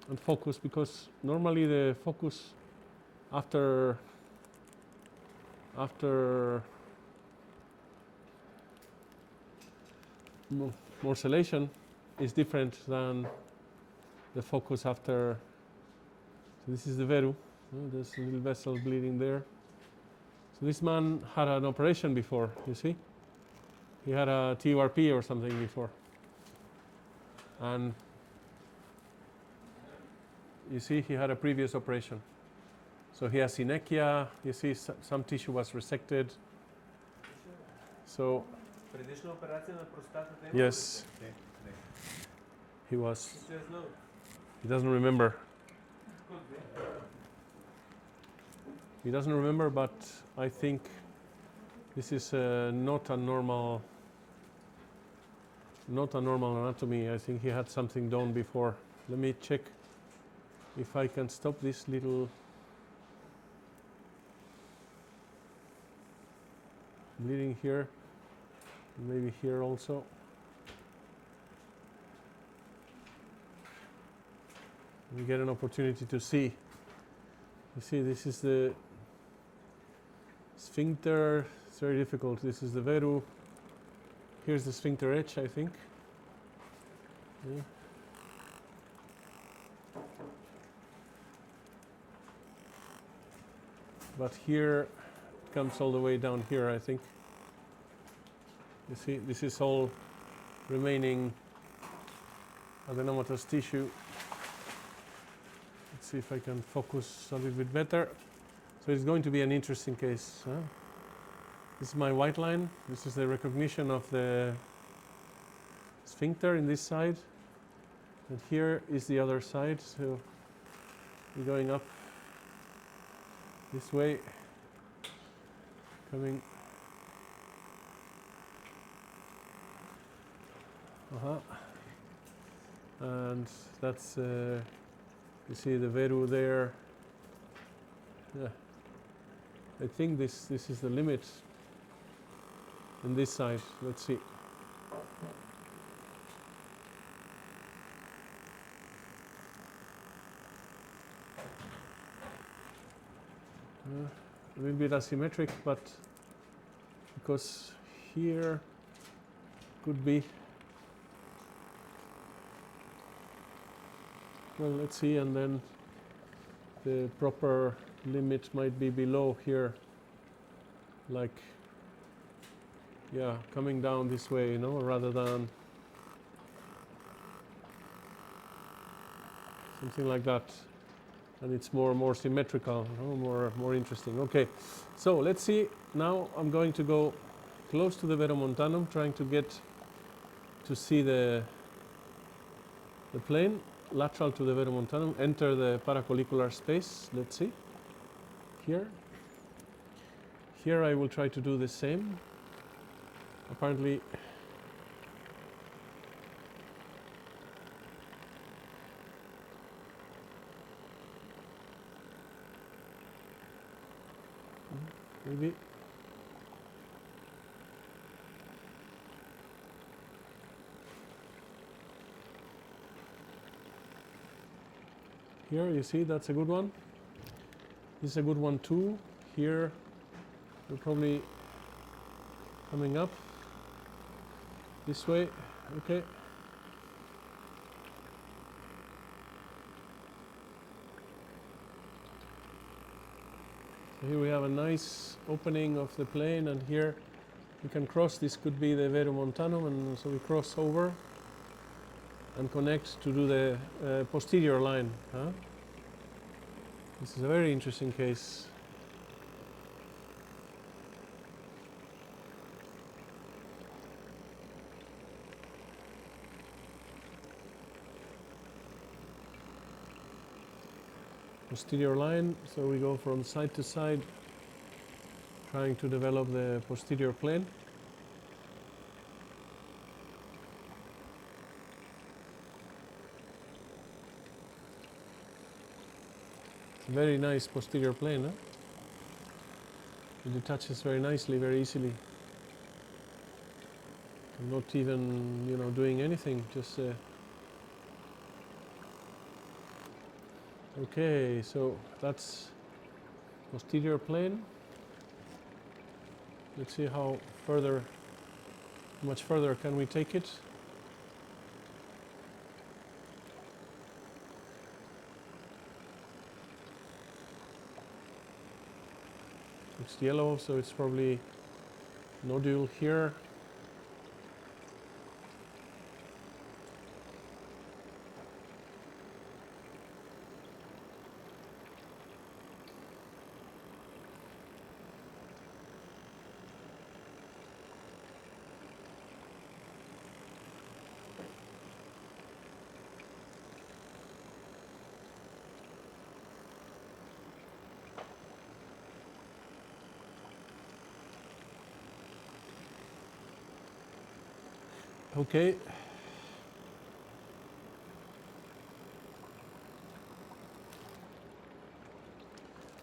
And focus, because normally the focus after Morsellation is different than the focus after. So this is the veru. There's a little vessel bleeding there. So this man had an operation before, you see? He had a TURP or something before. And you see, he had a previous operation. So he has synechia, you see some tissue was resected. So, yes, he was, he doesn't remember. He doesn't remember, but I think this is not a normal anatomy. I think he had something done before. Let me check if I can stop this little bleeding here, maybe here also. We get an opportunity to see. You see, this is the sphincter. It's very difficult. This is the veru. Here's the sphincter edge, I think. Yeah. But here it comes all the way down here, I think. You see, this is all remaining adenomatous tissue. Let's see if I can focus a little bit better. So it's going to be an interesting case. Huh? This is my white line. This is the recognition of the sphincter in this side. And here is the other side. So we're going up this way, coming. And that's, you see the veru there. Yeah. I think this is the limit on this side. Let's see. A little bit asymmetric, but because here could be. Well, let's see, and then the proper limit might be below here, like, yeah, coming down this way, you know, rather than something like that. And it's more symmetrical, you know, more interesting. Okay, so let's see. Now I'm going to go close to the verumontanum, trying to get to see the plane lateral to the verumontanum, enter the paracollicular space. Let's see. Here I will try to do the same. Apparently maybe here, you see, that's a good one. This is a good one too. Here we're probably coming up this way. Okay. So here we have a nice opening of the plane, and here we can cross. This could be the verumontanum, and so we cross over and connect to do the posterior line. Huh? This is a very interesting case. Posterior line, so we go from side to side, trying to develop the posterior plane. Very nice posterior plane, huh? It detaches very nicely, very easily. I'm not even, you know, doing anything, just okay, so that's posterior plane. Let's see how much further can we take it. It's yellow, so it's probably nodule here. Okay.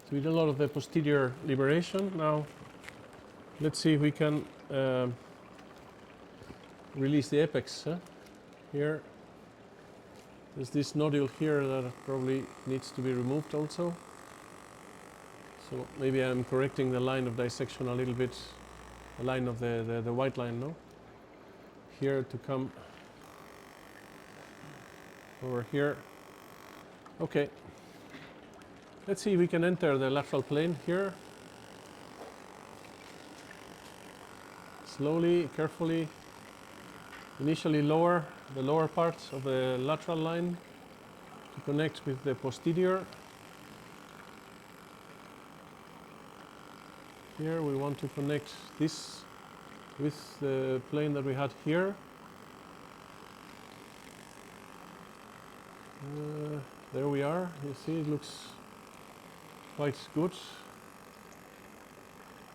So we did a lot of the posterior liberation. Now let's see if we can release the apex. Here, there's this nodule here that probably needs to be removed also. So maybe I'm correcting the line of dissection a little bit, the line of the white line, no? Here to come over here. Okay. Let's see if we can enter the lateral plane here. Slowly, carefully. Initially lower the lower part of the lateral line to connect with the posterior. Here we want to connect this with the plane that we had here. There we are. You see, it looks quite good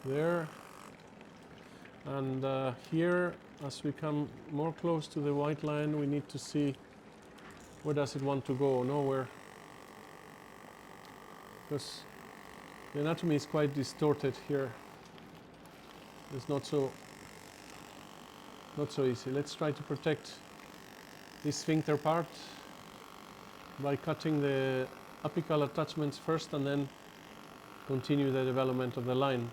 there. And here, as we come more close to the white line, we need to see where does it want to go. Nowhere, because the anatomy is quite distorted here. It's not so easy. Let's try to protect this sphincter part by cutting the apical attachments first and then continue the development of the line.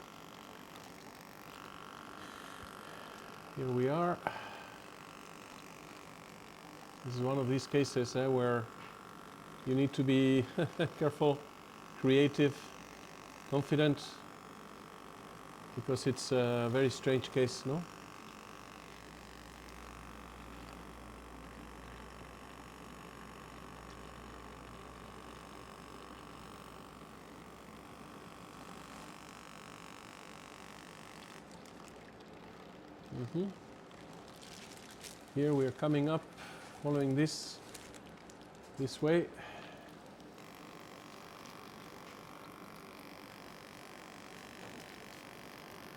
Here we are. This is one of these cases where you need to be careful, creative, confident, because it's a very strange case, no? Here we are coming up, following this way.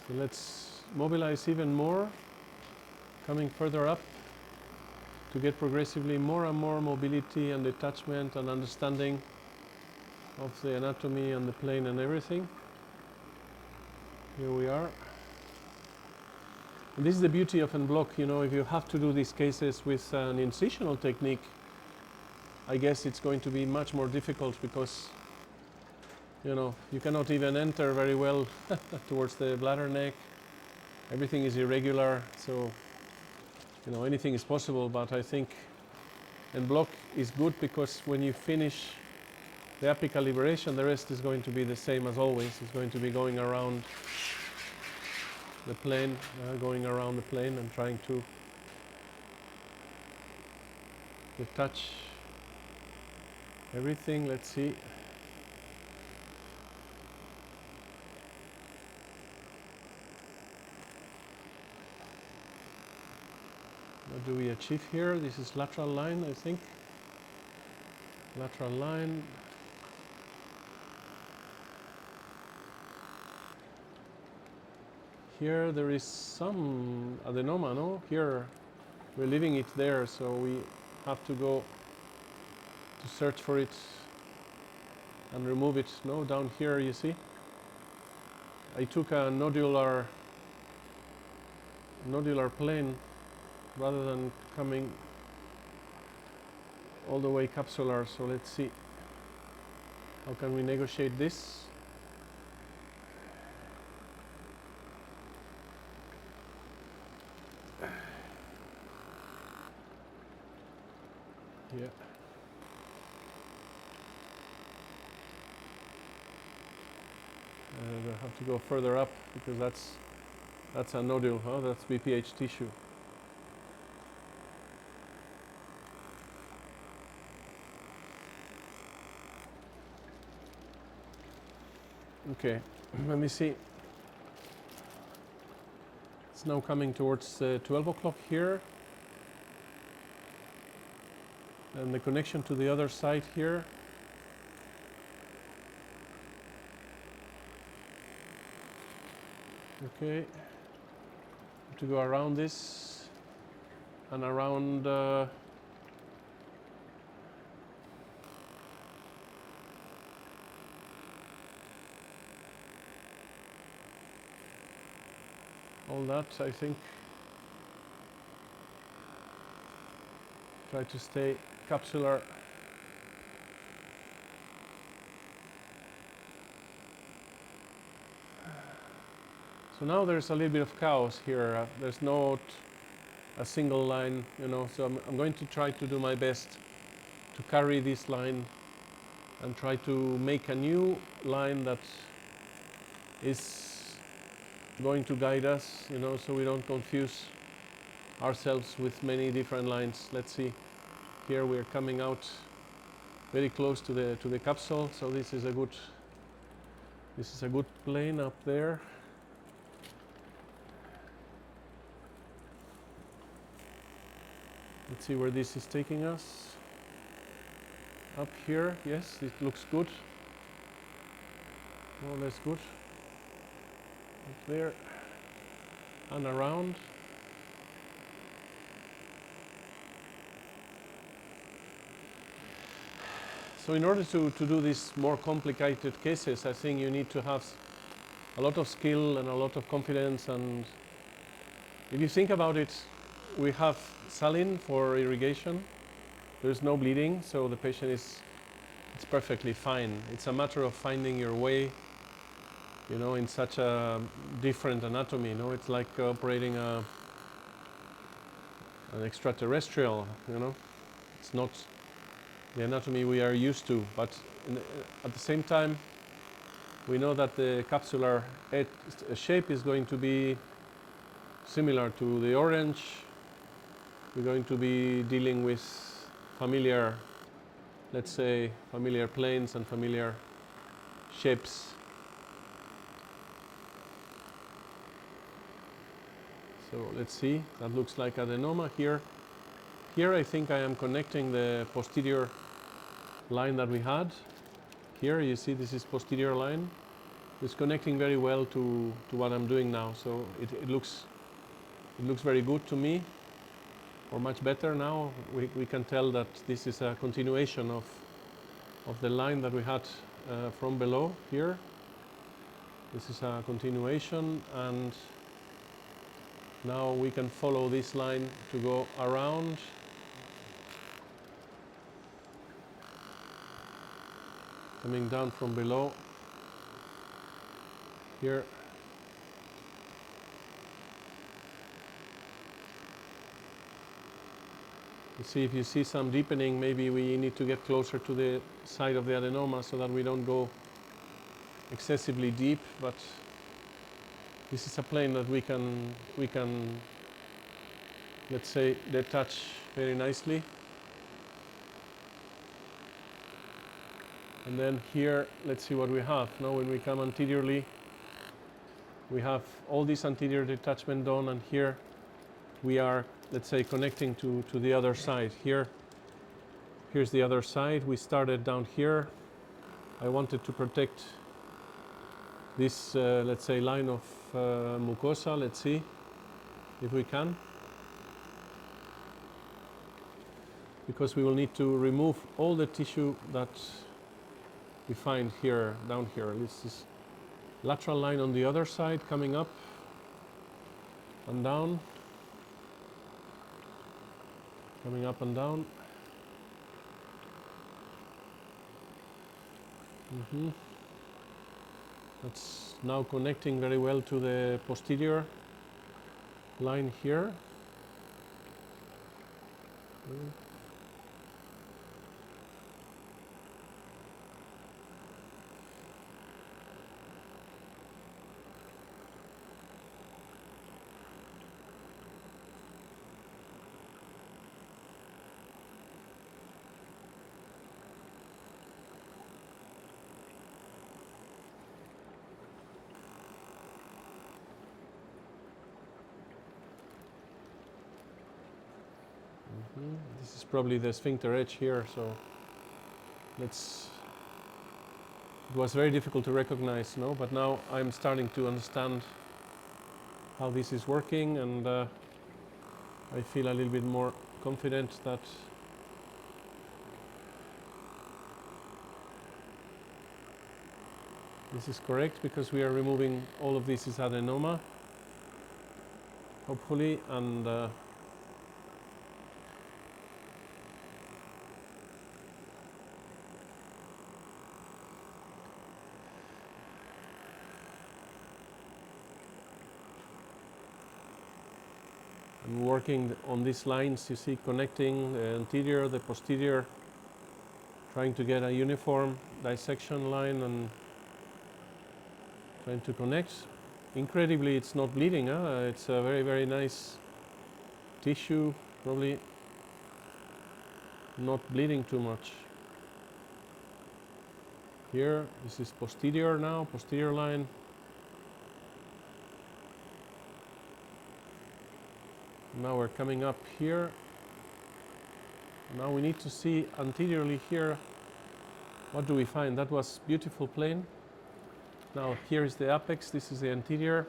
So let's mobilize even more, coming further up to get progressively more and more mobility and detachment and understanding of the anatomy and the plane and everything. Here we are. And this is the beauty of En-bloc, you know, if you have to do these cases with an incisional technique, I guess it's going to be much more difficult because, you know, you cannot even enter very well towards the bladder neck. Everything is irregular, so, you know, anything is possible, but I think En-bloc is good because when you finish the apical liberation, the rest is going to be the same as always. It's going to be going around the plane, going around the plane and trying to detach everything. Let's see. What do we achieve here? This is lateral line, I think. Lateral line. Here there is some adenoma, no? Here we're leaving it there, so we have to go to search for it and remove it. No, down here you see. I took a nodular plane rather than coming all the way capsular. So let's see how can we negotiate this. Yeah. And I have to go further up because that's a nodule, huh? That's BPH tissue. Okay, let me see. It's now coming towards 12 o'clock here. And the connection to the other side here. Okay, have to go around this and around all that, I think. Try to stay capsular. So now there's a little bit of chaos here. There's not a single line, you know, so I'm going to try to do my best to carry this line and try to make a new line that is going to guide us, you know, so we don't confuse ourselves with many different lines. Let's see. Here we are coming out very close to the capsule, so this is a good plane up there. Let's see where this is taking us. Up here, yes, it looks good. More or less good. Up there and around. So in order to do these more complicated cases, I think you need to have a lot of skill and a lot of confidence. And if you think about it, we have saline for irrigation. There's no bleeding, so the patient it's perfectly fine. It's a matter of finding your way, you know, in such a different anatomy. You know, it's like operating an extraterrestrial. You know, it's not the anatomy we are used to, but at the same time, we know that the capsular shape is going to be similar to the orange. We're going to be dealing with familiar, let's say, familiar planes and familiar shapes. So let's see, that looks like adenoma here. Here I think I am connecting the posterior line that we had. Here you see this is posterior line. It's connecting very well to what I'm doing now, so it looks very good to me. Or much better now, we can tell that this is a continuation of the line that we had from below here. This is a continuation, and now we can follow this line to go around. Coming down from below here. See if you see some deepening, maybe we need to get closer to the side of the adenoma so that we don't go excessively deep, but this is a plane that we can let's say detach very nicely. And then here, let's see what we have. Now when we come anteriorly, we have all this anterior detachment done, and here we are, let's say, connecting to the other side. Here's the other side. We started down here. I wanted to protect this, let's say, line of mucosa. Let's see if we can. Because we will need to remove all the tissue that we find here, down here. This is lateral line on the other side, coming up and down. coming up and down. That's now connecting very well to the posterior line here. This is probably the sphincter edge here, so let's. It was very difficult to recognize, no? But now I'm starting to understand how this is working, and I feel a little bit more confident that this is correct, because we are removing all of this is adenoma, hopefully, and I'm working on these lines, you see, connecting the anterior, the posterior, trying to get a uniform dissection line and trying to connect. Incredibly, it's not bleeding. It's a very, very nice tissue, probably not bleeding too much. Here, this is posterior now, posterior line. Now we're coming up here. Now we need to see anteriorly here. What do we find? That was beautiful plane. Now here is the apex, this is the anterior.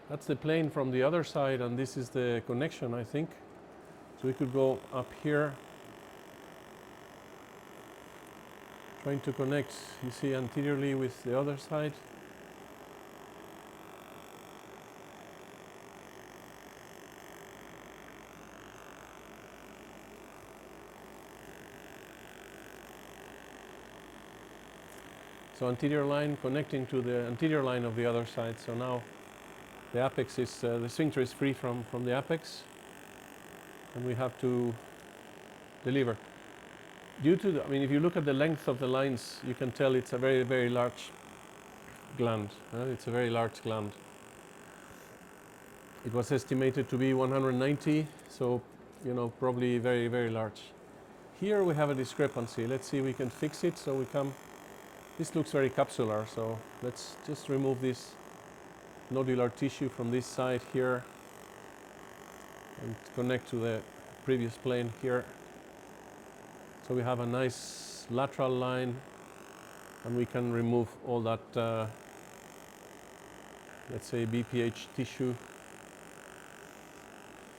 That's the plane from the other side, and this is the connection, I think. So we could go up here, trying to connect, you see, anteriorly with the other side. So anterior line connecting to the anterior line of the other side. So now the apex is, the sphincter is free from the apex, and we have to deliver. Due to the, I mean, if you look at the length of the lines, you can tell it's a very, very large gland. It's a very large gland. It was estimated to be 190, so, you know, probably very, very large. Here we have a discrepancy. Let's see if we can fix it. So we come. This looks very capsular, so let's just remove this nodular tissue from this side here and connect to the previous plane here. So we have a nice lateral line, and we can remove all that, let's say, BPH tissue.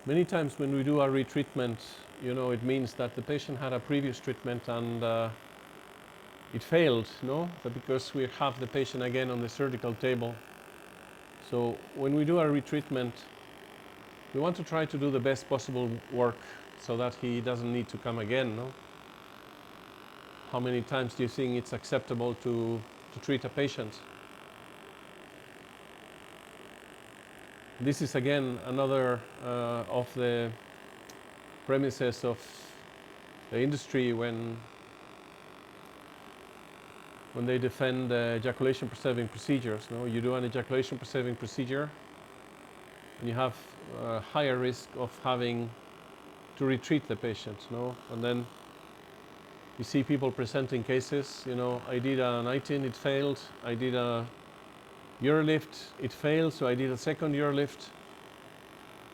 Many times when we do a retreatment, you know, it means that the patient had a previous treatment and it failed, no? But because we have the patient again on the surgical table. So when we do a retreatment, we want to try to do the best possible work so that he doesn't need to come again, no? How many times do you think it's acceptable to treat a patient? This is again another of the premises of the industry when they defend ejaculation preserving procedures. No? You do an ejaculation preserving procedure and you have a higher risk of having to retreat the patient. No? And then you see people presenting cases, you know, I did an ITIN, it failed. I did a urolift, it failed, so I did a second urolift.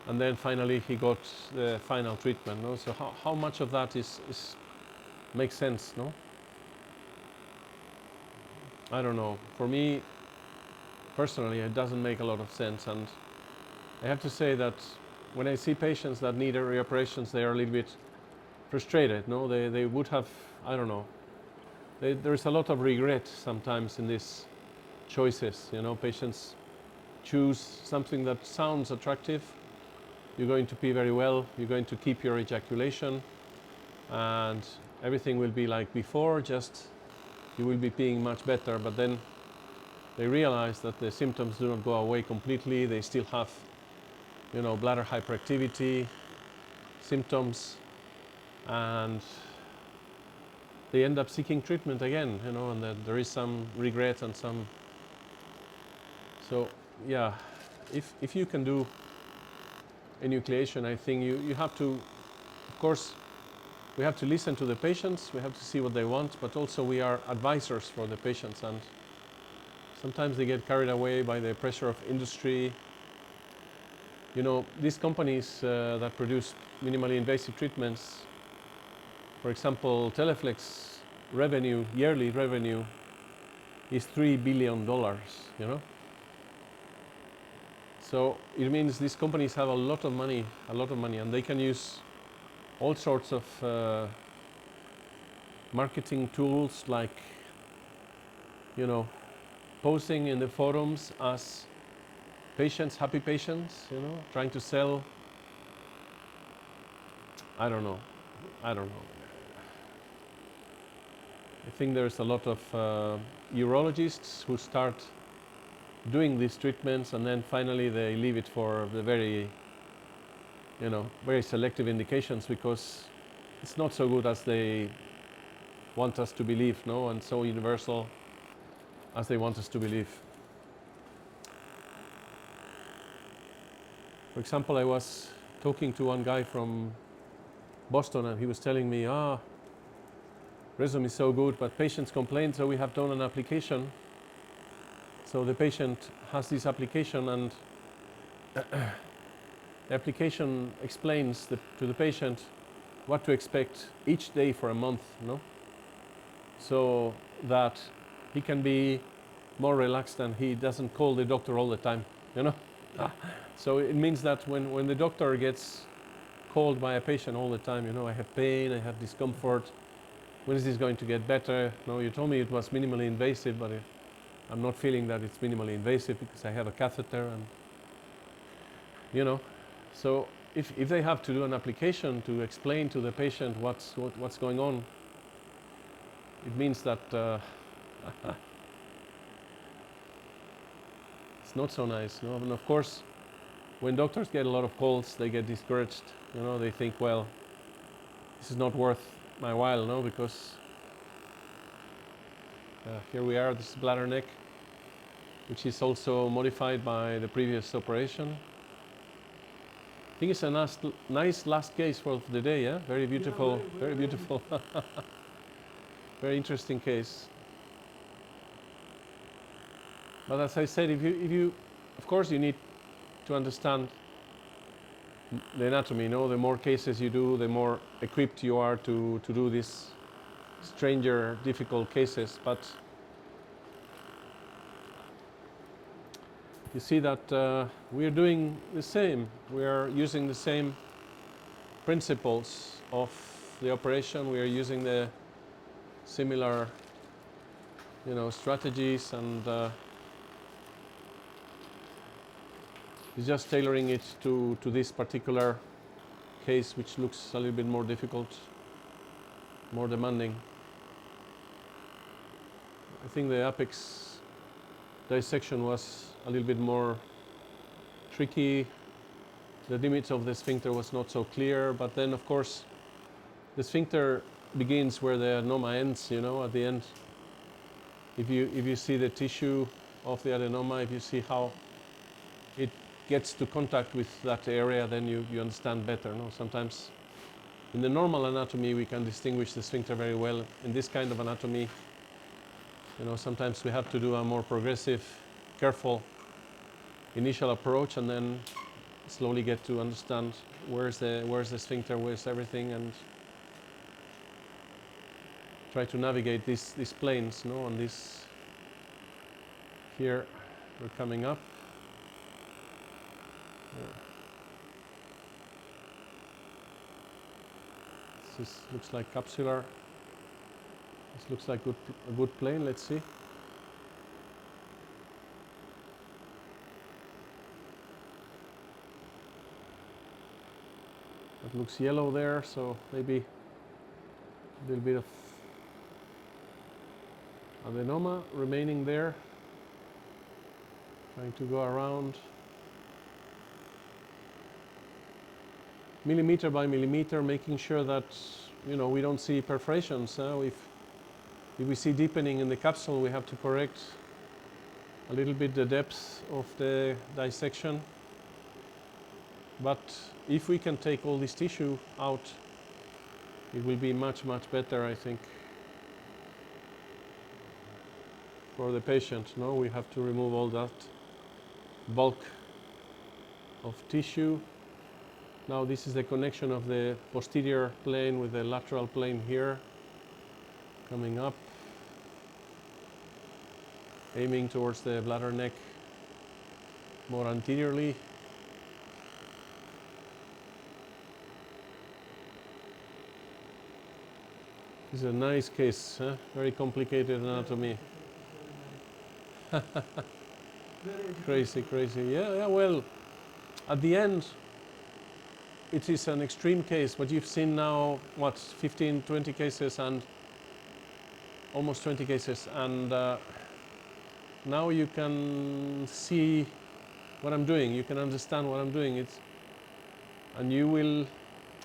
And then finally he got the final treatment. No? So how much of that makes sense, no? I don't know. For me, personally, it doesn't make a lot of sense. And I have to say that when I see patients that need reoperations, they are a little bit frustrated. No, they would have, I don't know. There is a lot of regret sometimes in these choices. You know, patients choose something that sounds attractive, you're going to pee very well, you're going to keep your ejaculation, and everything will be like before, just you will be peeing much better. But then they realize that the symptoms do not go away completely. They still have, you know, bladder hyperactivity symptoms, and they end up seeking treatment again, you know, and that there is some regret and some. So yeah, if you can do enucleation, I think you have to, of course, we have to listen to the patients, we have to see what they want, but also we are advisors for the patients, and sometimes they get carried away by the pressure of industry. You know, these companies that produce minimally invasive treatments, for example, Teleflex revenue, yearly revenue is $3 billion, you know. So it means these companies have a lot of money, and they can use all sorts of marketing tools, like, you know, posting in the forums as patients, happy patients, you know, trying to sell. I don't know. I think there's a lot of urologists who start doing these treatments, and then finally they leave it for the very, you know, very selective indications, because it's not so good as they want us to believe, no, and so universal as they want us to believe. For example, I was talking to one guy from Boston, and he was telling me, Resume is so good, but patients complain, so we have done an application. So the patient has this application, and the application explains to the patient what to expect each day for a month, no? So that he can be more relaxed and he doesn't call the doctor all the time, you know? So it means that when the doctor gets called by a patient all the time, you know, I have pain, I have discomfort, when is this going to get better? No, you told me it was minimally invasive, but I'm not feeling that it's minimally invasive because I have a catheter, and, you know. So if they have to do an application to explain to the patient what's going on, it means that it's not so nice, no? And of course, when doctors get a lot of calls, they get discouraged, you know. They think, well, this is not worth my while, no, because here we are, this is bladder neck, which is also modified by the previous operation. I think it's a nice last case for the day, yeah? Very beautiful, yeah, very beautiful. Very interesting case. But as I said, if you, of course, you need to understand the anatomy, you know. The more cases you do, the more equipped you are to do these stranger, difficult cases. But you see that we are doing the same. We are using the same principles of the operation. We are using the similar, you know, strategies, and it's just tailoring it to this particular case, which looks a little bit more difficult, more demanding. I think the apex dissection was a little bit more tricky. The limits of the sphincter was not so clear, but then, of course, the sphincter begins where the adenoma ends, you know, at the end. If you see the tissue of the adenoma, if you see how it gets to contact with that area, then you understand better, no? Sometimes in the normal anatomy we can distinguish the sphincter very well. In this kind of anatomy, you know, sometimes we have to do a more progressive, careful initial approach, and then slowly get to understand where's the sphincter, where's everything, and try to navigate these planes, no? On this, here we're coming up. This looks like capsular. This looks like a good plane. Let's see. That looks yellow there, so maybe a little bit of adenoma remaining there. Trying to go around millimeter by millimeter, making sure that we don't see perforations. If we see deepening in the capsule, we have to correct a little bit the depth of the dissection. But if we can take all this tissue out, it will be much, much better, I think, for the patient. No, we have to remove all that bulk of tissue. Now this is the connection of the posterior plane with the lateral plane here, coming up, aiming towards the bladder neck more anteriorly. This is a nice case, huh? Very complicated anatomy. Crazy, crazy. Yeah, well, at the end, it is an extreme case, but you've seen now, what, 15, 20 cases and almost 20 cases. And now you can see what I'm doing. You can understand what I'm doing. And you will,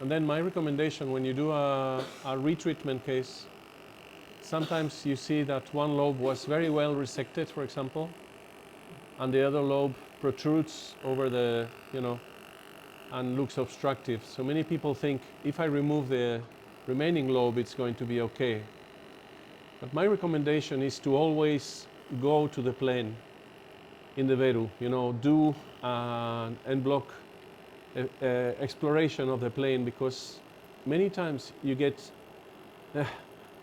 and then my recommendation when you do a retreatment case, sometimes you see that one lobe was very well resected, for example, and the other lobe protrudes over the, and looks obstructive. So many people think if I remove the remaining lobe, it's going to be okay. But my recommendation is to always go to the plane in the veru, do an en-bloc exploration of the plane, because many times you get,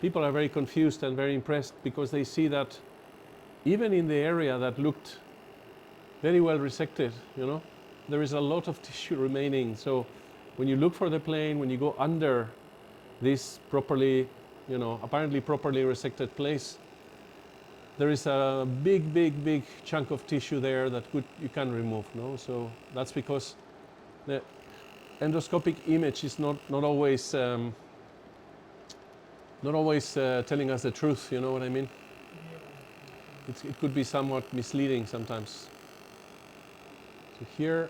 people are very confused and very impressed because they see that even in the area that looked very well resected, there is a lot of tissue remaining. So when you look for the plane, when you go under this properly, apparently properly resected place, there is a big, big, big chunk of tissue there that you can remove. So that's because the endoscopic image is not always telling us the truth. You know what I mean? It could be somewhat misleading sometimes. So here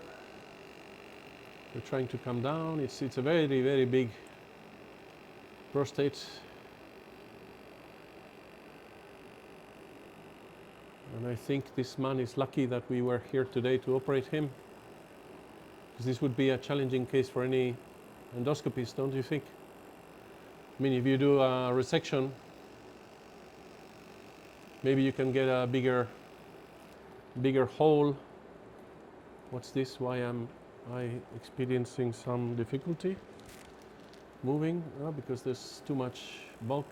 we're trying to come down. It's a very, very big prostate. And I think this man is lucky that we were here today to operate him, because this would be a challenging case for any endoscopist, don't you think? I mean, if you do a resection, maybe you can get a bigger hole. What's this? Why am I experiencing some difficulty moving? Because there's too much bulk.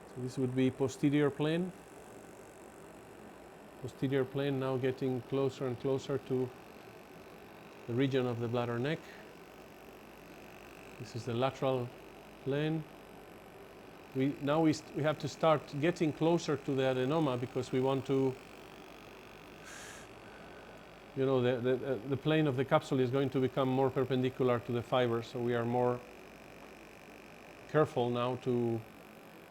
So this would be posterior plane. Posterior plane now getting closer and closer to the region of the bladder neck. This is the lateral plane. We have to start getting closer to the adenoma, because we want to, the plane of the capsule is going to become more perpendicular to the fiber, so we are more careful now to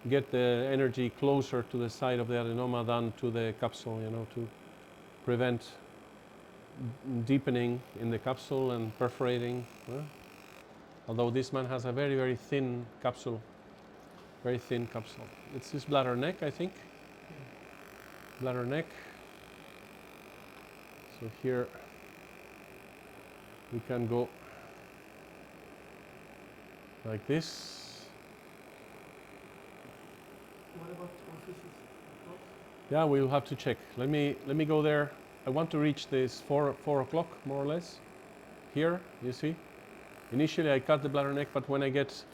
get the energy closer to the side of the adenoma than to the capsule, to prevent deepening in the capsule and perforating. Although this man has a very, very thin capsule. Very thin capsule. It's his bladder neck, I think. Bladder neck. So here we can go like this. What about orifices? Yeah, we'll have to check. Let me go there. I want to reach this 4 o'clock, more or less. Here, you see. Initially I cut the bladder neck, but when I get,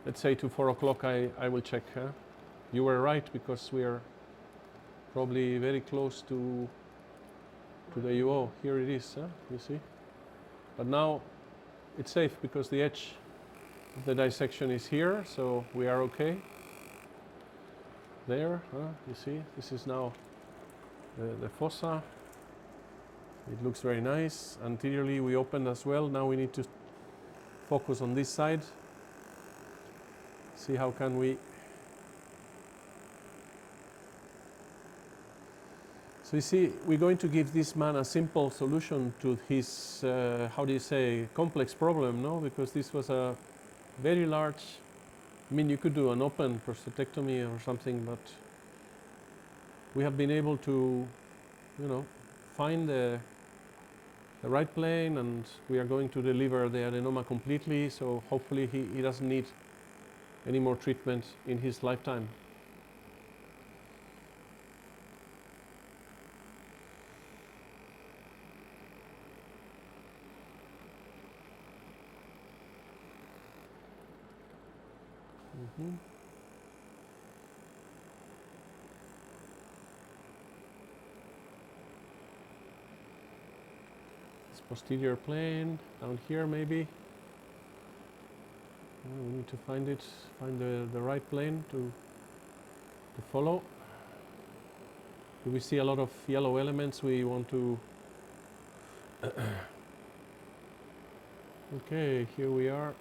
let's say, to 4 o'clock, I will check. You were right, because we are probably very close to the UO. Here it is, you see. But now it's safe, because the edge of the dissection is here, so we are okay. There, you see, this is now the fossa. It looks very nice. Anteriorly we opened as well. Now we need to focus on this side. See how can we. So you see, we're going to give this man a simple solution to his, how do you say, complex problem, no? Because this was a very large, I mean, you could do an open prostatectomy or something, but we have been able to, find the right plane, and we are going to deliver the adenoma completely, so hopefully he doesn't need any more treatment in his lifetime. This posterior plane down here, maybe. We need to find it, find the right plane to follow. Do we see a lot of yellow elements we want to? Okay, here we are.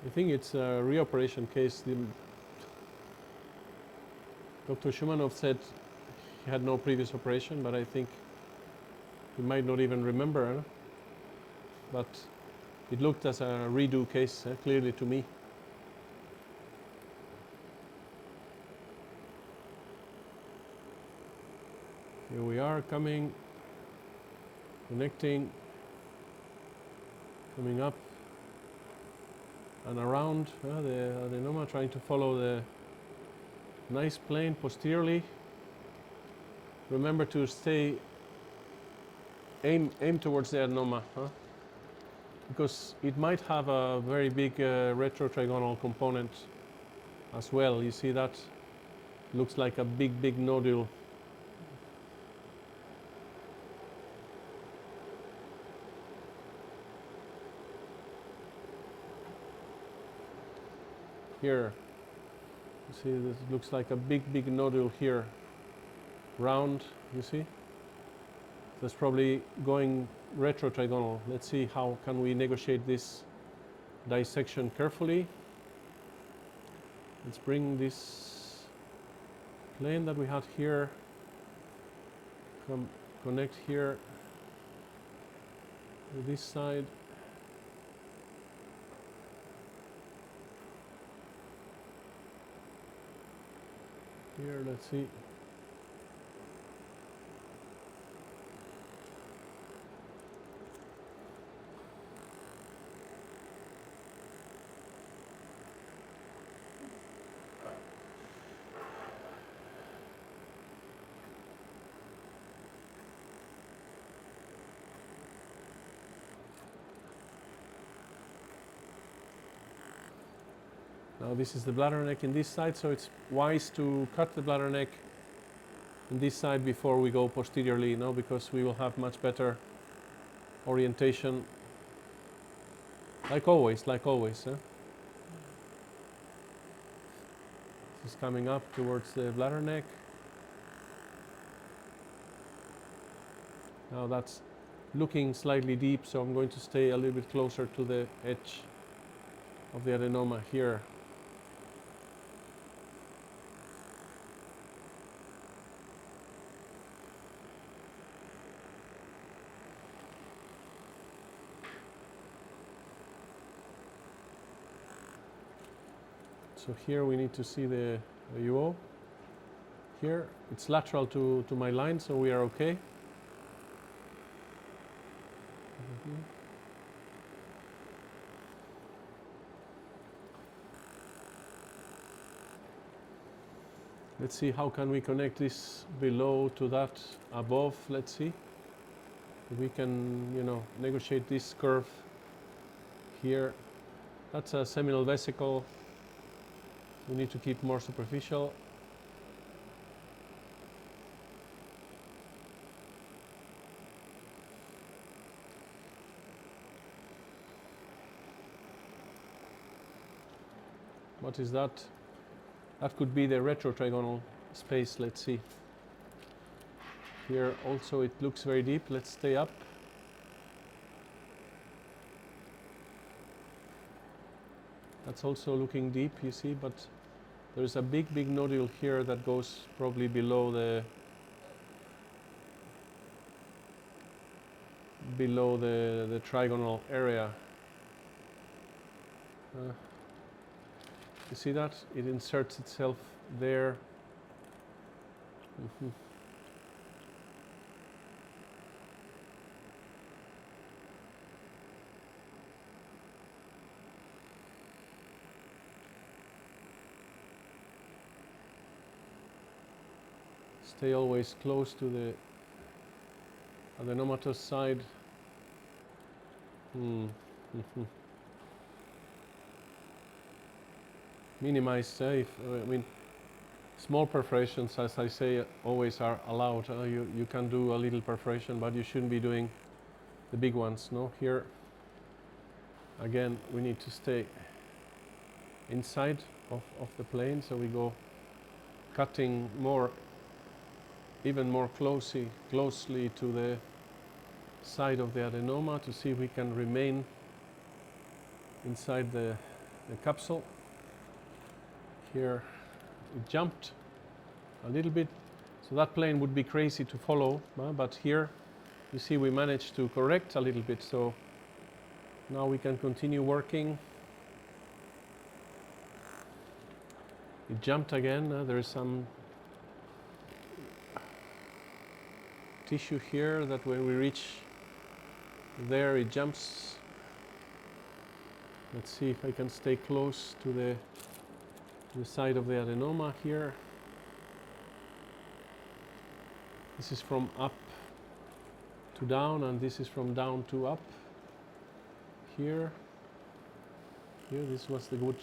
I think it's a reoperation case. Dr. Shumanov said he had no previous operation, but I think he might not even remember. But it looked as a redo case, clearly to me. Here we are coming, connecting, coming up and around the adenoma, trying to follow the nice plane posteriorly. Remember to stay aim towards the adenoma, because it might have a very big retrotrigonal component as well. You see that looks like a big nodule. Here, you see, this looks like a big nodule here, round, you see? That's probably going retrotrigonal. Let's see how can we negotiate this dissection carefully. Let's bring this plane that we had here, connect here to this side. Here, let's see. Now this is the bladder neck in this side, so it's wise to cut the bladder neck in this side before we go posteriorly, because we will have much better orientation, like always. This is coming up towards the bladder neck. Now that's looking slightly deep, so I'm going to stay a little bit closer to the edge of the adenoma here. So here we need to see the UO. Here it's lateral to my line, so we are okay. Let's see how can we connect this below to that above. Let's see if we can, negotiate this curve here. That's a seminal vesicle. We need to keep more superficial. What is that? That could be the retrotrigonal space. Let's see. Here also it looks very deep. Let's stay up. That's also looking deep, you see, but there's a big nodule here that goes probably below the trigonal area. You see that? It inserts itself there. Stay always close to the adenomatous side. Minimize, I mean, small perforations, as I say, always are allowed. You can do a little perforation, but you shouldn't be doing the big ones. No, here again we need to stay inside of the plane, so we go cutting even more closely to the side of the adenoma to see if we can remain inside the capsule. Here it jumped a little bit, so that plane would be crazy to follow, but here you see we managed to correct a little bit, so now we can continue working. It jumped again. There is some tissue here that when we reach there it jumps. Let's see if I can stay close to the side of the adenoma here. This is from up to down, and this is from down to up. Here this was the good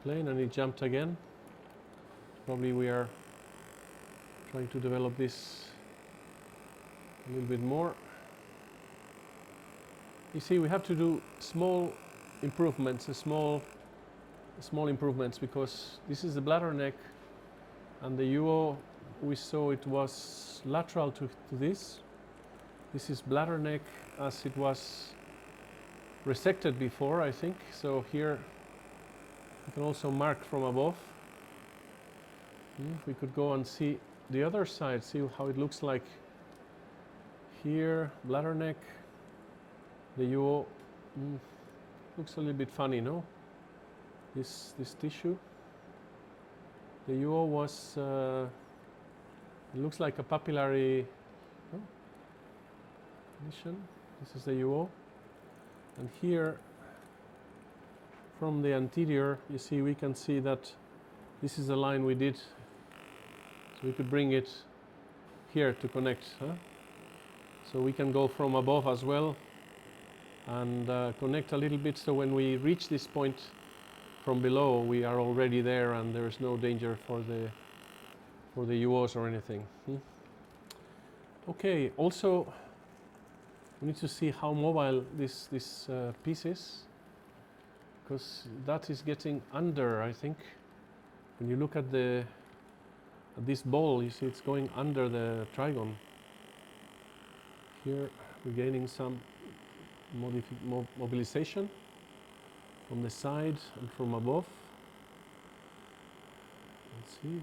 plane, and it jumped again. Probably we are trying to develop this a little bit more. You see, we have to do small improvements, small improvements, because this is the bladder neck, and the UO we saw it was lateral to this. This is bladder neck as it was resected before, I think. So here you can also mark from above. We could go and see the other side, see how it looks like. Here, bladder neck, the UO looks a little bit funny, no? This tissue. The UO was, it looks like a papillary lesion. This is the UO. And here, from the anterior, you see, we can see that this is the line we did. So we could bring it here to connect. So we can go from above as well and connect a little bit, so when we reach this point from below we are already there and there is no danger for the UOs or anything. Okay, also we need to see how mobile this piece is, because that is getting under, I think. When you look at this ball, you see it's going under the trigon. Here we're gaining some mobilization from the side and from above. Let's see.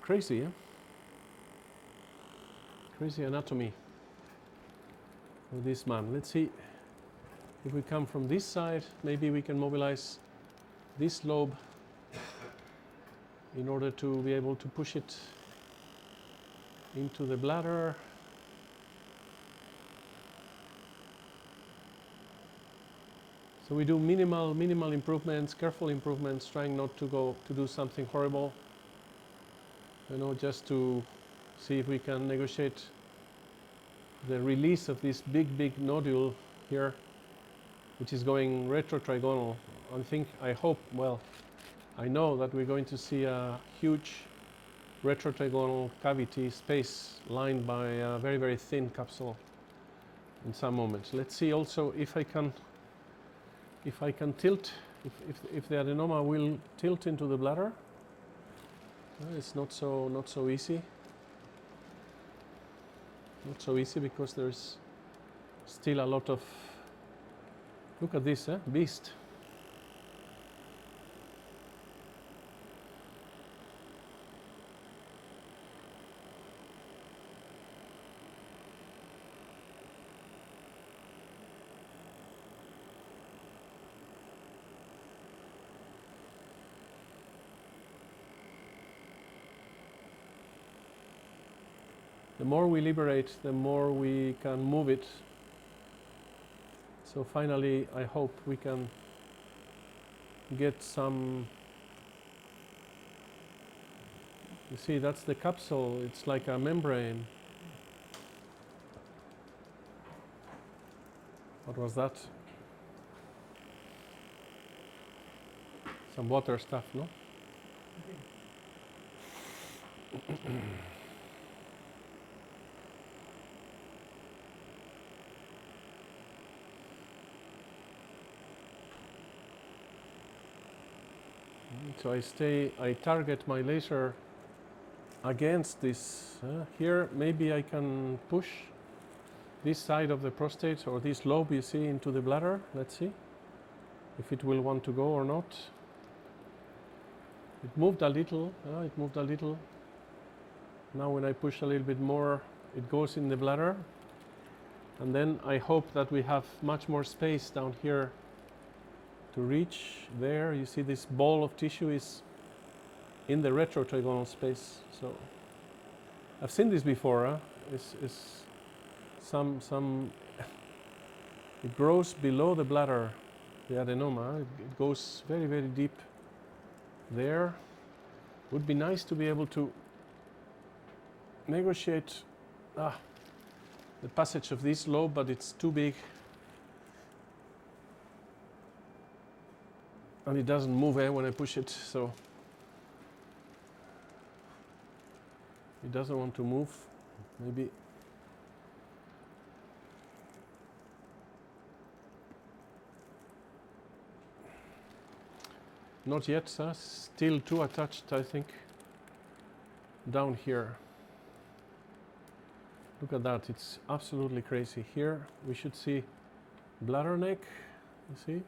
Crazy, yeah? Crazy anatomy of this man. Let's see if we come from this side, maybe we can mobilize this lobe in order to be able to push it into the bladder. So we do minimal improvements, careful improvements, trying not to do something horrible. You know, just to see if we can negotiate the release of this big nodule here, which is going retrotrigonal. I know that we're going to see a huge retrotrigonal cavity space lined by a very thin capsule in some moment. Let's see also if I can tilt if the adenoma will tilt into the bladder, it's not so easy. Not so easy because there's still a lot of. Look at this, beast. The more we liberate, the more we can move it. So finally, I hope we can get some. You see, that's the capsule. It's like a membrane. What was that? Some water stuff, no? So I target my laser against this. Here, maybe I can push this side of the prostate or this lobe you see into the bladder. Let's see if it will want to go or not. It moved a little. It moved a little. Now when I push a little bit more, it goes in the bladder. And then I hope that we have much more space down here to reach there. You see this ball of tissue is in the retrotrional space. So I've seen this before. It's some it grows below the bladder, the adenoma. It goes very, very deep there. Would be nice to be able to negotiate the passage of this lobe, but it's too big. And it doesn't move when I push it, so it doesn't want to move. Maybe not yet, still too attached, I think, down here. Look at that, it's absolutely crazy. Here we should see bladder neck, you see?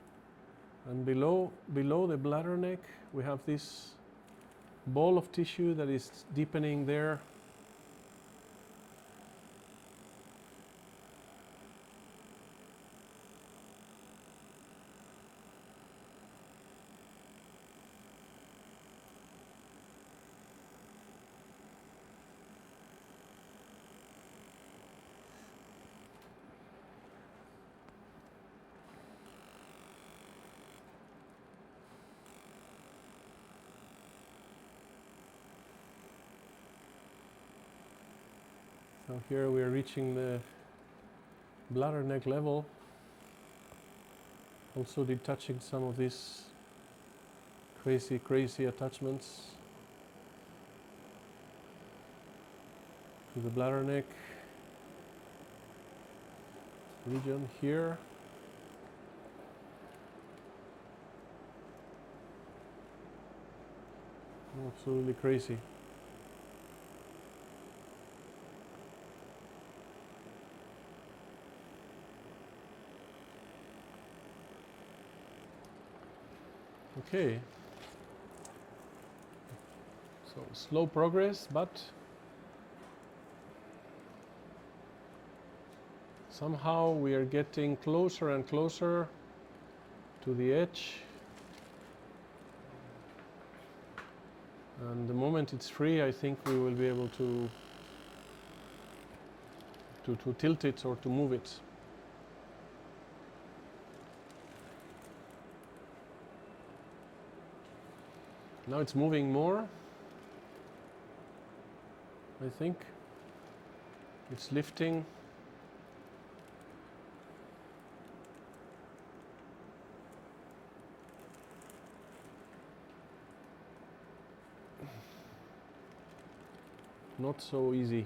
And below the bladder neck, we have this ball of tissue that is deepening there. So here we are reaching the bladder neck level, also detaching some of these crazy attachments to the bladder neck region here. Absolutely crazy. Okay, so slow progress, but somehow we are getting closer and closer to the edge, and the moment it's free, I think we will be able to tilt it or to move it. Now it's moving more, I think. It's lifting. Not so easy.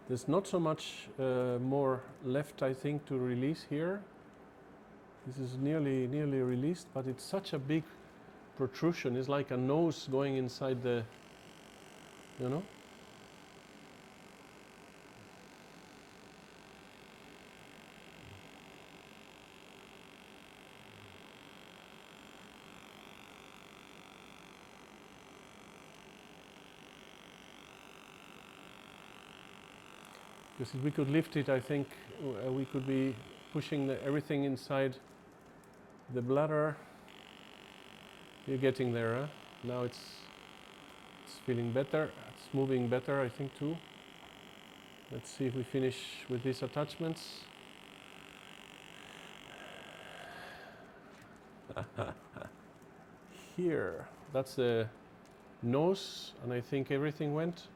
There's not so much more left, I think, to release here. This is nearly released, but it's such a big protrusion. It's like a nose going inside the, you know. Because if we could lift it, I think we could be pushing everything inside the bladder. You're getting there, huh? Now it's feeling better. It's moving better, I think, too. Let's see if we finish with these attachments. Here, that's the nose, and I think everything went.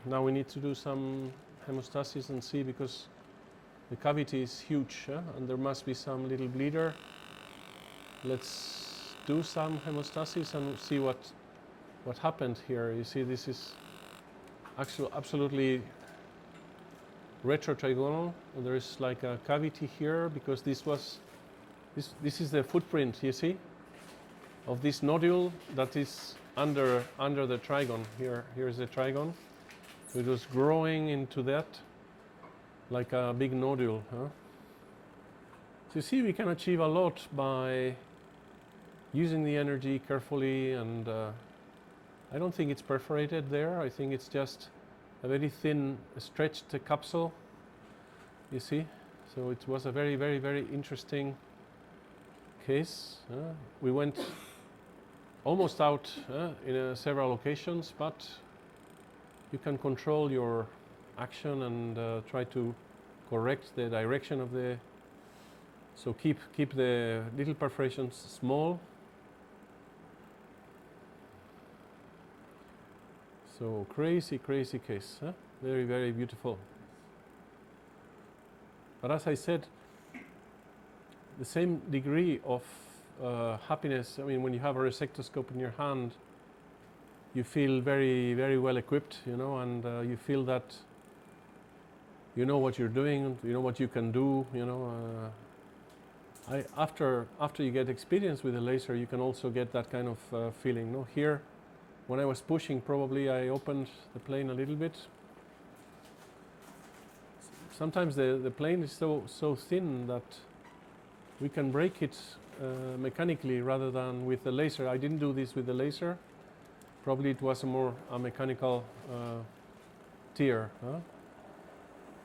Now we need to do some hemostasis and see, because the cavity is huge, and there must be some little bleeder. Let's do some hemostasis and see what happened here. You see, this is actually absolutely retrotrional. There is like a cavity here, because this is the footprint, you see, of this nodule that is under the trigon. Here is the trigon. It was growing into that like a big nodule. So you see, we can achieve a lot by using the energy carefully, and I don't think it's perforated there. I think it's just a very thin stretched capsule, you see. So it was a very, very, very interesting case. We went almost out in several occasions, but you can control your action and try to correct the direction of the. So keep the little perforations small. So crazy case, huh? Very, very beautiful. But as I said, the same degree of happiness. I mean, when you have a resectoscope in your hand, you feel very, very well equipped, you know, and you feel that you know what you're doing, you know what you can do, you know. After you get experience with the laser, you can also get that kind of feeling. No, here, when I was pushing, probably I opened the plane a little bit. Sometimes the plane is so thin that we can break it mechanically rather than with the laser. I didn't do this with the laser. Probably it was a mechanical tear.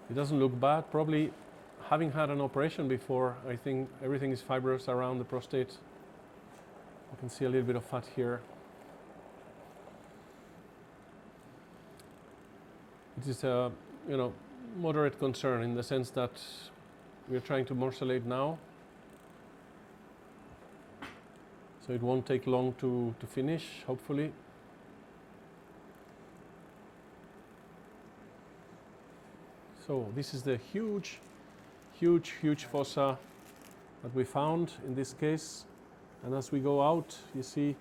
It doesn't look bad. Probably having had an operation before, I think everything is fibrous around the prostate. You can see a little bit of fat here. It is a moderate concern in the sense that we're trying to morsellate now. So it won't take long to finish, hopefully. So this is the huge fossa that we found in this case. And as we go out, you see,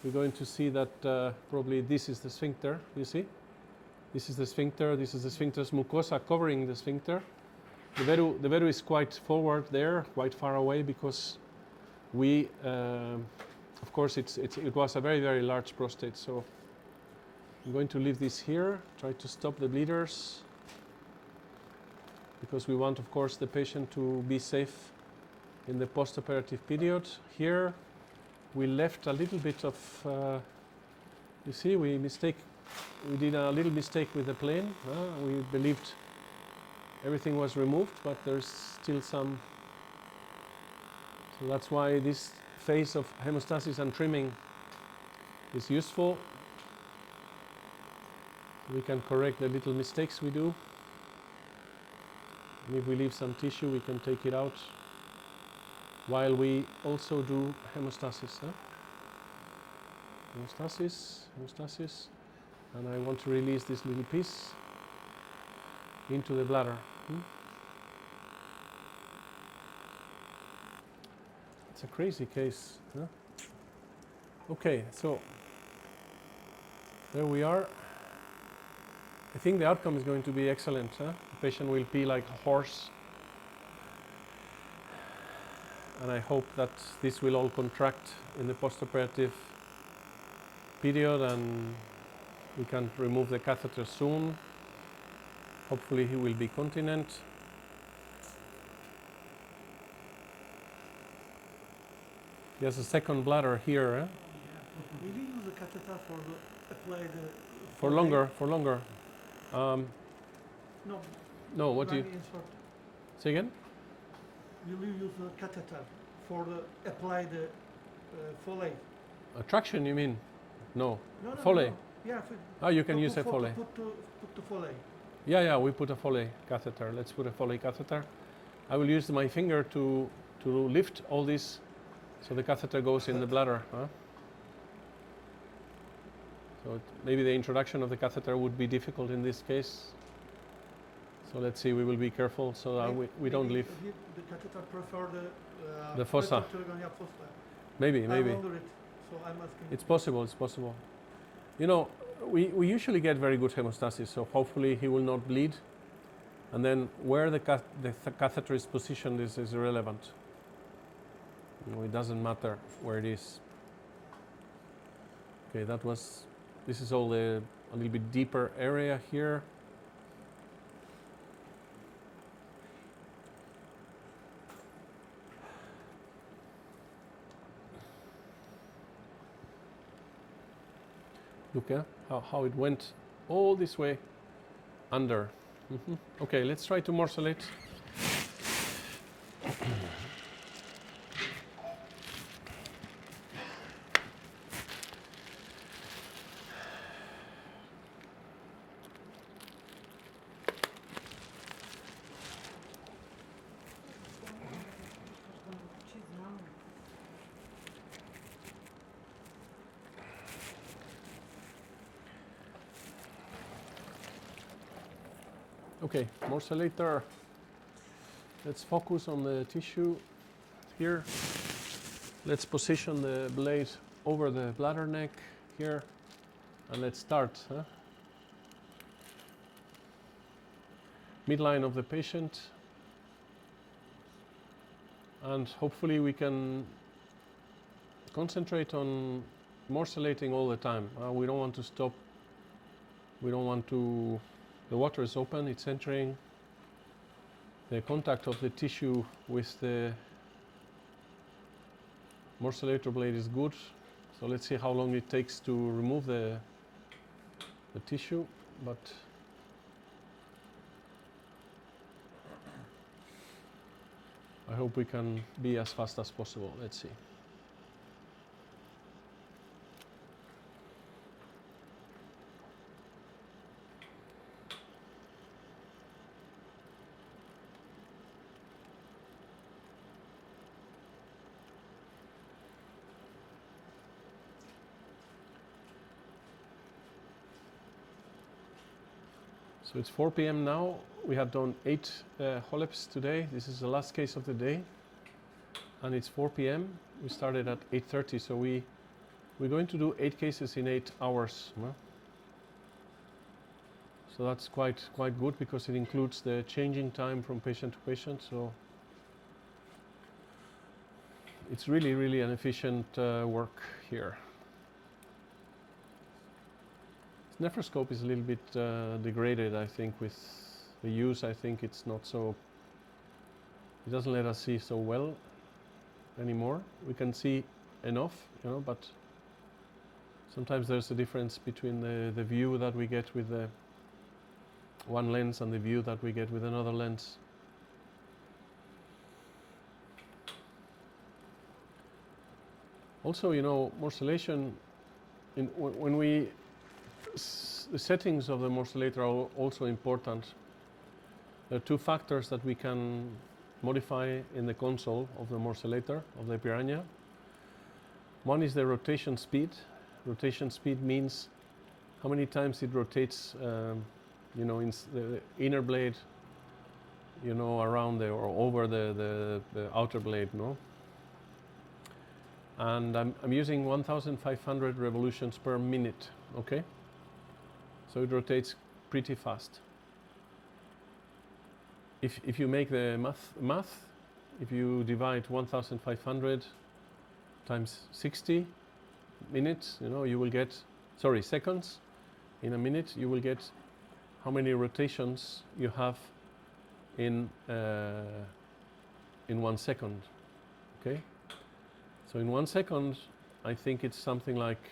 we're going to see that probably this is the sphincter, you see? This is the sphincter, this is the sphincter's mucosa covering the sphincter. The veru is quite forward there, quite far away, because we, of course, it was a very, very large prostate. So I'm going to leave this here, try to stop the bleeders, because we want, of course, the patient to be safe in the postoperative period. Here we left a little bit of, you see, we did a little mistake with the plane. We believed everything was removed, but there's still some. So that's why this phase of hemostasis and trimming is useful. We can correct the little mistakes we do. And if we leave some tissue, we can take it out while we also do hemostasis. Hemostasis. And I want to release this little piece into the bladder. It's a crazy case. Okay, so there we are. I think the outcome is going to be excellent. The patient will pee like a horse. and I hope that this will all contract in the postoperative period and we can remove the catheter soon. Hopefully he will be continent. He has a second bladder here. Yeah. Will you use the catheter for the applied? For longer. No. No, what do you Insert. say again? Will you use the catheter for the applied folate? Traction, you mean? No. No. Folate. No. Yeah. Oh, you can use a put Foley. Put the folate. Yeah, we put a Foley catheter. Let's put a Foley catheter. I will use my finger to lift all this so the catheter goes in the bladder. Huh? So maybe the introduction of the catheter would be difficult in this case. So let's see, we will be careful so that we don't leave. The catheter prefer The fossa. Retrotrional fossa. Maybe. I wonder it, so I'm asking. It's possible. You know, we usually get very good hemostasis, so hopefully he will not bleed. And then where the catheter is positioned is irrelevant. You know, it doesn't matter where it is. Okay, this is all a little bit deeper area here. Look how it went all this way under. Okay, let's try to morsellate. Okay, morcellator. Let's focus on the tissue here. Let's position the blade over the bladder neck here, and let's start. Midline of the patient, and hopefully we can concentrate on morcellating all the time. We don't want to stop. We don't want to. The water is open, it's entering. The contact of the tissue with the morcellator blade is good. So let's see how long it takes to remove the tissue. But I hope we can be as fast as possible. Let's see. So it's 4 p.m. now. We have done 8 HoLEPs today. This is the last case of the day. And it's 4 p.m. We started at 8:30, so we're going to do 8 cases in 8 hours. So that's quite good because it includes the changing time from patient to patient. So it's really an efficient work here. Nephroscope is a little bit degraded, I think, with the use. I think it's not so, it doesn't let us see so well anymore. We can see enough, you know, but sometimes there's a difference between the view that we get with the one lens and the view that we get with another lens. Also, you know, morcellation, when we the settings of the morcellator are also important. There are 2 factors that we can modify in the console of the morcellator, of the piranha. One is the rotation speed. Rotation speed means how many times it rotates, you know, in the inner blade, you know, around or over the outer blade, no? And I'm using 1,500 revolutions per minute, okay? So it rotates pretty fast. If you make the math, if you divide 1,500 times 60 minutes, you know, you will get, sorry, seconds in a minute, you will get how many rotations you have in 1 second. Okay, so in 1 second, I think it's something like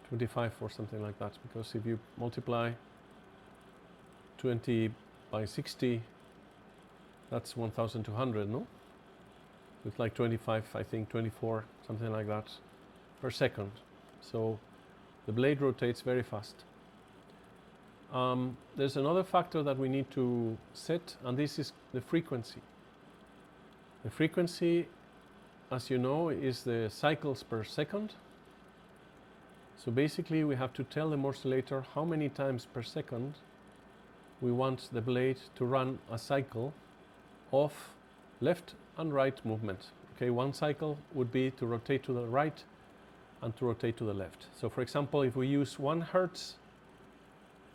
25 or something like that, because if you multiply 20 by 60, that's 1,200, no? It's like 25, I think 24, something like that, per second. So the blade rotates very fast. There's another factor that we need to set, and this is the frequency. The frequency, as you know, is the cycles per second. So basically we have to tell the morcellator how many times per second we want the blade to run a cycle of left and right movement. Okay, one cycle would be to rotate to the right and to rotate to the left. So for example, if we use 1 hertz,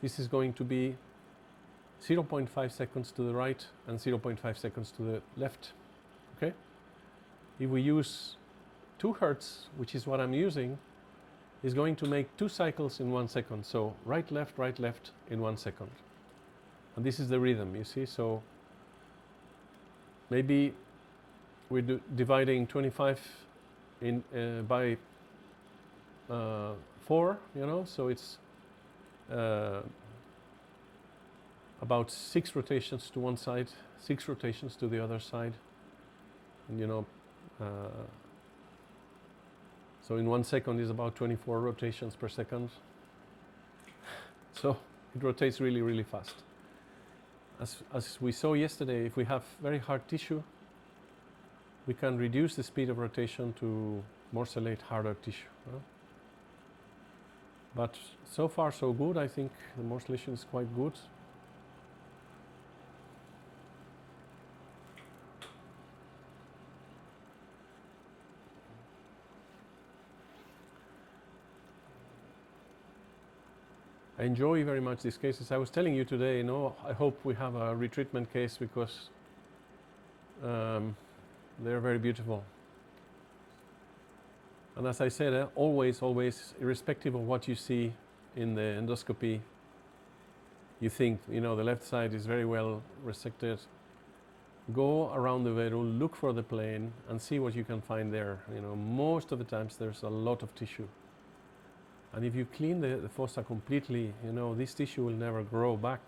this is going to be 0.5 seconds to the right and 0.5 seconds to the left. Okay? If we use 2 hertz, which is what I'm using, is going to make 2 cycles in 1 second. So right, left in 1 second. And this is the rhythm, you see. So maybe we're dividing 25 in, by 4, you know, so it's about 6 rotations to one side, 6 rotations to the other side, and you know, so in 1 second is about 24 rotations per second. So it rotates really, really fast. As we saw yesterday, if we have very hard tissue, we can reduce the speed of rotation to morcellate harder tissue. But so far so good. I think the morcellation is quite good. I enjoy very much these cases. I was telling you today, you know, I hope we have a retreatment case because they're very beautiful. And as I said, always, irrespective of what you see in the endoscopy, you think, you know, the left side is very well resected. Go around the verul, look for the plane, and see what you can find there. You know, most of the times there's a lot of tissue. And if you clean the fossa completely, you know, this tissue will never grow back.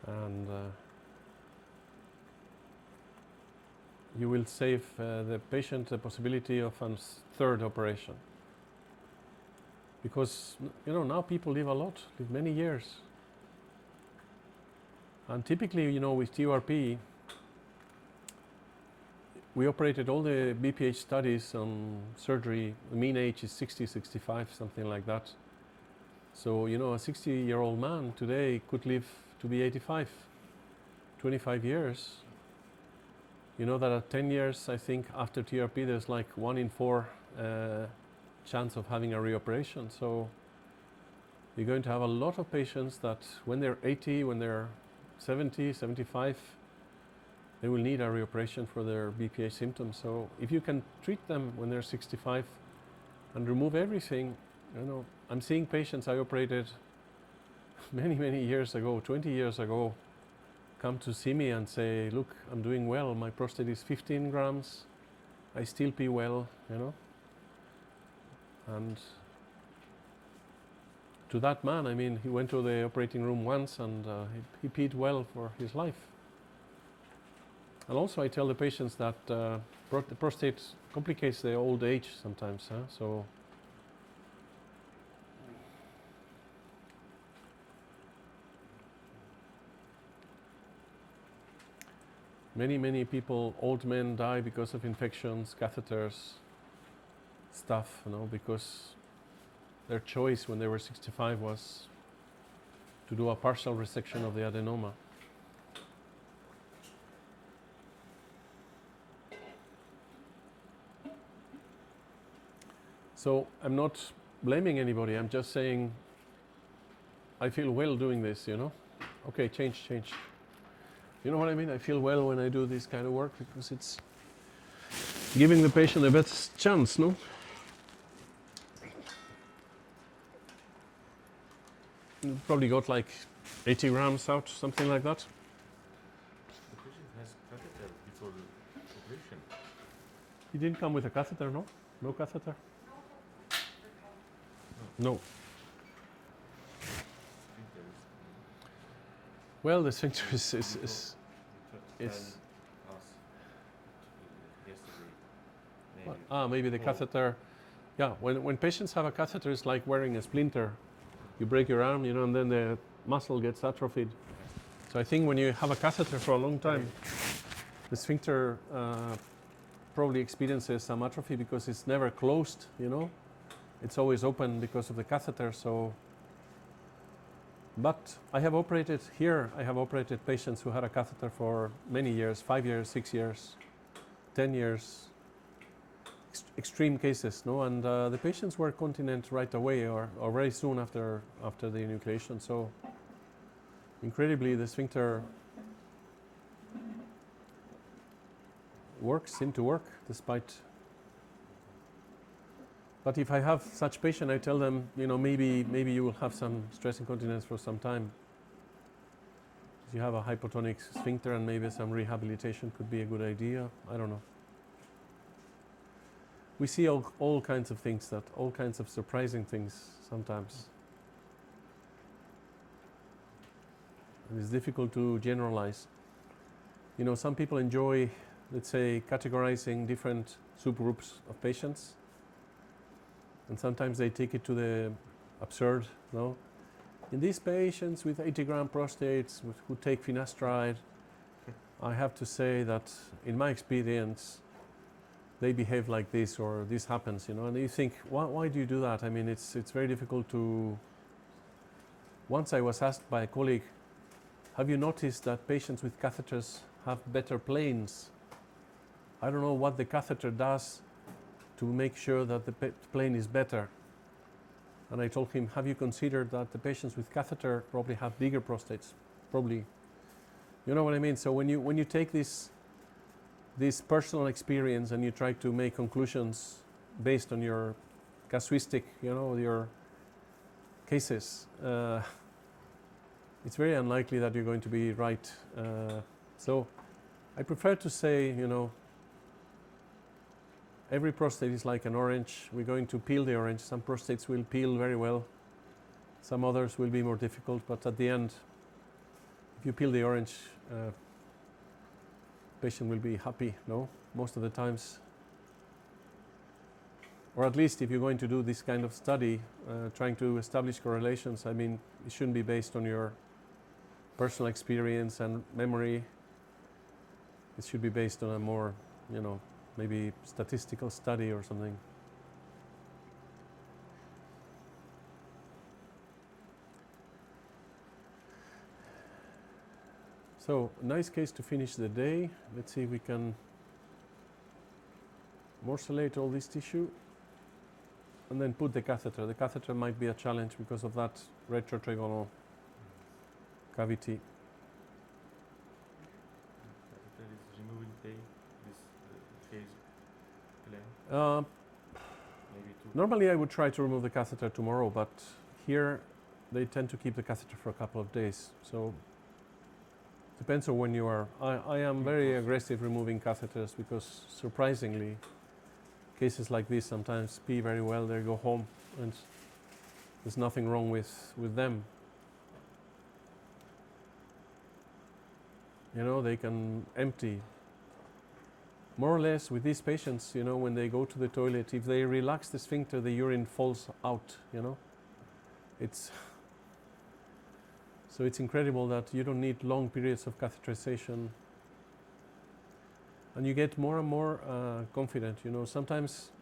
And you will save the patient the possibility of a third operation. Because, you know, now people live a lot, live many years. And typically, you know, with TURP, we operated all the BPH studies on surgery. The mean age is 60, 65, something like that. So, you know, a 60-year-old man today could live to be 85, 25 years. You know that at 10 years, I think, after TURP, there's like 1 in 4 chance of having a reoperation. So you're going to have a lot of patients that when they're 80, when they're 70, 75, they will need a reoperation for their BPH symptoms. So if you can treat them when they're 65 and remove everything, you know, I'm seeing patients I operated many, many years ago, 20 years ago, come to see me and say, look, I'm doing well, my prostate is 15 grams, I still pee well, you know. And to that man, I mean, he went to the operating room once and he peed well for his life. And also I tell the patients that the prostate complicates the old age sometimes, so many people, old men, die because of infections, catheters, stuff, you know, because their choice when they were 65 was to do a partial resection of the adenoma. So I'm not blaming anybody, I'm just saying I feel well doing this, you know. Okay, change. You know what I mean? I feel well when I do this kind of work because it's giving the patient the best chance, no? You probably got like 80 grams out, something like that. The patient has catheter before the operation. He didn't come with a catheter, no? No catheter? No. Sphincter is Well, the sphincter is tell is- us yesterday. Maybe. maybe the Oh. catheter. Yeah, when patients have a catheter, it's like wearing a splinter. You break your arm, you know, and then the muscle gets atrophied. So I think when you have a catheter for a long time, the sphincter probably experiences some atrophy because it's never closed, you know. It's always open because of the catheter. So, but I have operated here. I have operated patients who had a catheter for many years, 5 years, 6 years, 10 years. Extreme cases, no, and the patients were continent right away or very soon after the enucleation. So, incredibly, the sphincter seemed to work despite. But if I have such patient, I tell them, you know, maybe you will have some stress incontinence for some time. You have a hypotonic sphincter, and maybe some rehabilitation could be a good idea. I don't know. We see all kinds of things, all kinds of surprising things sometimes. And it's difficult to generalize. You know, some people enjoy, let's say, categorizing different subgroups of patients. And sometimes they take it to the absurd, no? In these patients with 80-gram prostates who take finasteride, I have to say that in my experience, they behave like this or this happens, you know, and you think, why do you do that? I mean, it's very difficult to. Once I was asked by a colleague, have you noticed that patients with catheters have better planes? I don't know what the catheter does to make sure that the plane is better. And I told him, have you considered that the patients with catheter probably have bigger prostates? Probably. You know what I mean? So when you take this personal experience and you try to make conclusions based on your casuistic, you know, your cases, it's very unlikely that you're going to be right. So I prefer to say, you know, every prostate is like an orange. We're going to peel the orange. Some prostates will peel very well. Some others will be more difficult. But at the end, if you peel the orange, patient will be happy, no? Most of the times. Or at least if you're going to do this kind of study, trying to establish correlations, I mean, it shouldn't be based on your personal experience and memory. It should be based on a more, you know, maybe statistical study or something. So, nice case to finish the day. Let's see if we can morsellate all this tissue and then put the catheter. The catheter might be a challenge because of that retrotrional cavity. Catheter is removing this case plan. Maybe two. Normally I would try to remove the catheter tomorrow, but here they tend to keep the catheter for a couple of days. So depends on when you are. I am very aggressive removing catheters because surprisingly cases like this sometimes pee very well, they go home and there's nothing wrong with them. You know, they can empty. More or less with these patients, you know, when they go to the toilet, if they relax the sphincter, the urine falls out, you know. So it's incredible that you don't need long periods of catheterization. And you get more and more confident, you know. Sometimes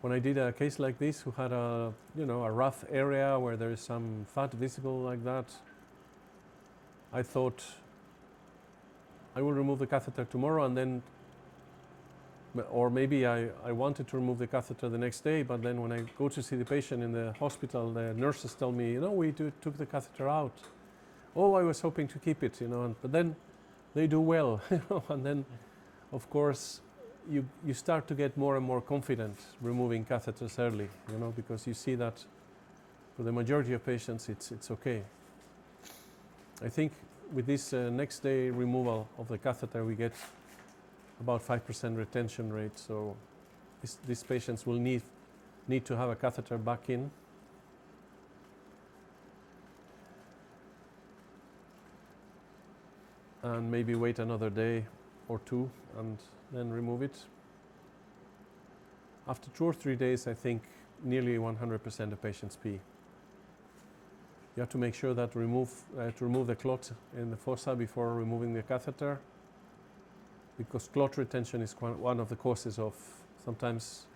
when I did a case like this who had a rough area where there is some fat visible like that, I thought I will remove the catheter tomorrow and then, or maybe I wanted to remove the catheter the next day, but then when I go to see the patient in the hospital, the nurses tell me, you know, we took the catheter out. oh, I was hoping to keep it, you know, but then they do well, you know, and then, of course, you start to get more and more confident removing catheters early, you know, because you see that for the majority of patients it's okay. I think with this next day removal of the catheter we get about 5% retention rate, so these patients will need to have a catheter back in. And maybe wait another day or two and then remove it. After 2 or 3 days, I think nearly 100% of patients pee. You have to make sure that to remove the clot in the fossa before removing the catheter, because clot retention is one of the causes of sometimes,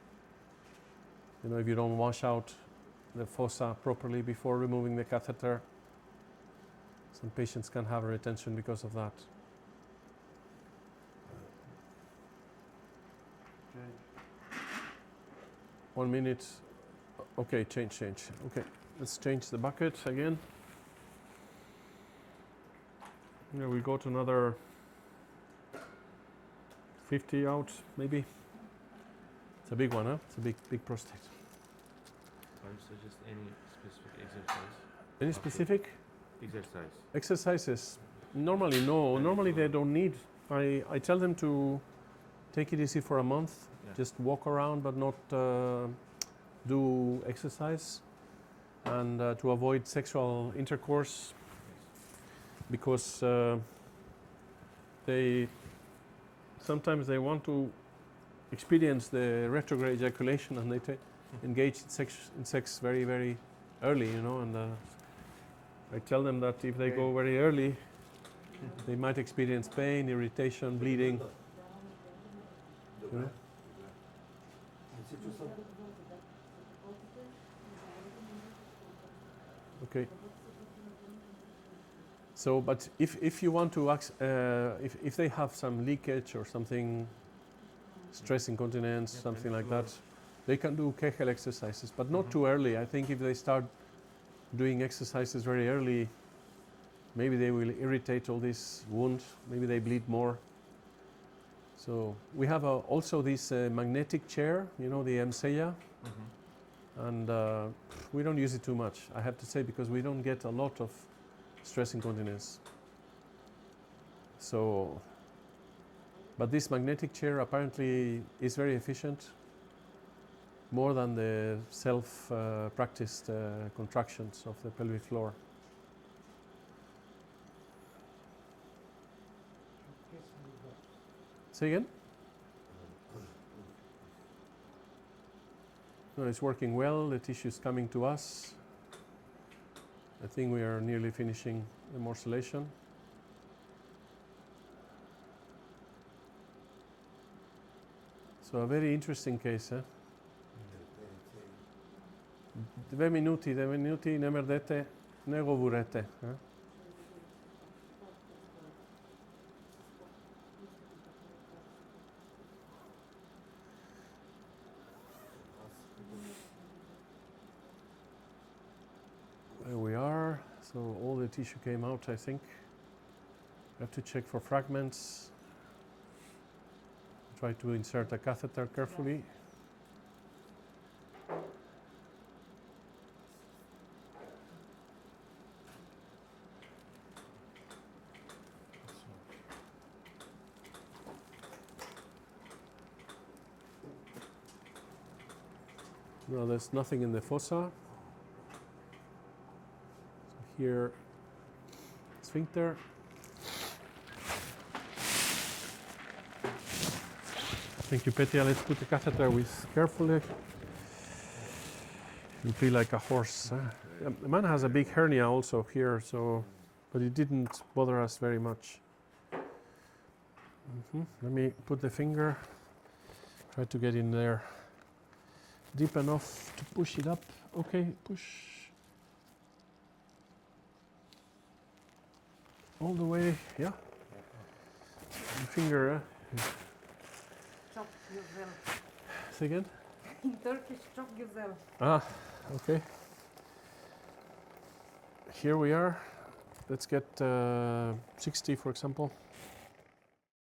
you know, if you don't wash out the fossa properly before removing the catheter, some patients can have a retention because of that. 1 minute. Okay, change. Okay, let's change the bucket again. Yeah, we got another 50 out, maybe. It's a big one, huh? It's a big prostate. Can you suggest any specific exercise? Any specific exercises? Normally, no. Normally, they don't need. I tell them to take it easy for a month. Yeah. Just walk around, but not do exercise, and to avoid sexual intercourse, because sometimes they want to experience the retrograde ejaculation, and they engage in sex very, very early, you know, and I tell them that if they go very early, they might experience pain, irritation, bleeding. You know? Okay. So, but if you want to, if they have some leakage or something, stress incontinence, something like that, they can do Kegel exercises, but not too early. I think if they start doing exercises very early, maybe they will irritate all this wound, maybe they bleed more. So we have also this magnetic chair, you know, the Morsellation, and we don't use it too much, I have to say, because we don't get a lot of stress incontinence. So, but this magnetic chair apparently is very efficient, more than the self-practiced contractions of the pelvic floor. Say again? No, it's working well, the tissue is coming to us. I think we are nearly finishing the morsellation. So a very interesting case, eh? 2 minuti, ne merdete, ne govorete. Eh? There we are. So all the tissue came out, I think. I have to check for fragments. Try to insert a catheter carefully. No, there's nothing in the fossa. So here, sphincter. Thank you, Petya. Let's put the catheter with carefully. You feel like a horse. The man has a big hernia also here, so, but it didn't bother us very much. Let me put the finger. Try to get in there deep enough to push it up. Okay, push all the way. Yeah. The finger. Çok güzel. Say again? In Turkish, çok güzel. Ah, okay. Here we are. let's get 60 for example.